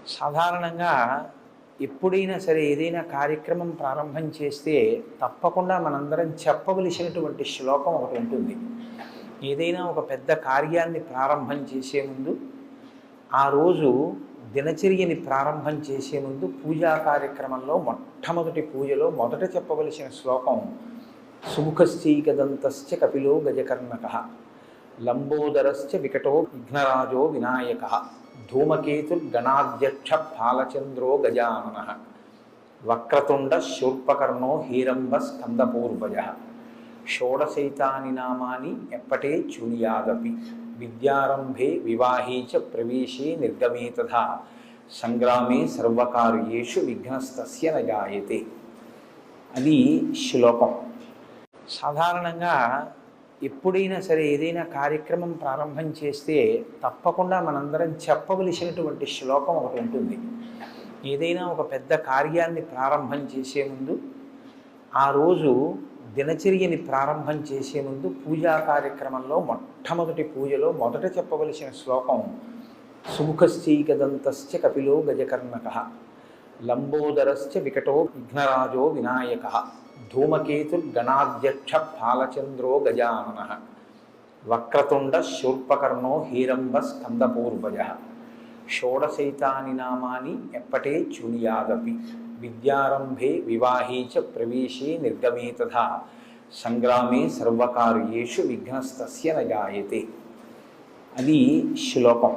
సాధారణంగా ఎప్పుడైనా సరే ఏదైనా కార్యక్రమం ప్రారంభం చేస్తే తప్పకుండా మనందరం చెప్పవలసినటువంటి శ్లోకం ఒకటి ఉంటుంది. ఏదైనా ఒక పెద్ద కార్యాన్ని ప్రారంభం చేసే ముందు, ఆ రోజు దినచర్యని ప్రారంభం చేసే ముందు పూజా కార్యక్రమంలో మొట్టమొదటి పూజలో మొదట చెప్పవలసిన శ్లోకం సుముఖశ్చైకదంతశ్చ కపిలో గజకర్ణకః లంబోదరశ్చ వికటో విఘ్నరాజో వినాయకః ధూమకేతుర్గణాధ్యక్ష బాలచంద్రో గజాననః వక్రతుండ శూర్పకర్ణో హీరంబ స్కందపూర్వజః షోడశైతాని నామాని ఎప్పటే చునియాదపి విద్యారంభే వివాహే చ ప్రవేశే నిర్గమే తథా సంగ్రామే సర్వకార్యేషు విఘ్నస్తస్య న జాయతే. అది శ్లోకం. సాధారణంగా ఎప్పుడైనా సరే ఏదైనా కార్యక్రమం ప్రారంభం చేస్తే తప్పకుండా మనందరం చెప్పవలసినటువంటి శ్లోకం ఒకటి ఉంటుంది. ఏదైనా ఒక పెద్ద కార్యాన్ని ప్రారంభం చేసే ముందు, ఆ రోజు దినచర్యని ప్రారంభం చేసే ముందు పూజా కార్యక్రమంలో మొట్టమొదటి పూజలో మొదట చెప్పవలసిన శ్లోకం సుముఖశ్చైకదంతశ్చ కపిలో గజకర్ణకః లంబోదరశ్చ వికటో విఘ్నరాజో వినాయకః ధూమకేతుర్గణాధ్యక్ష బాలచంద్రో గజాననః వక్రతుండ శూర్పకర్ణో హీరంబ స్కందపూర్వజః షోడశైతాని నామాని ఎప్పటే చునియాదపి విద్యారంభే వివాహే చ ప్రవేశే నిర్గమే తథా సంగ్రామే సర్వకార్యేషు విఘ్నస్తస్య న జాయతే. అది శ్లోకం.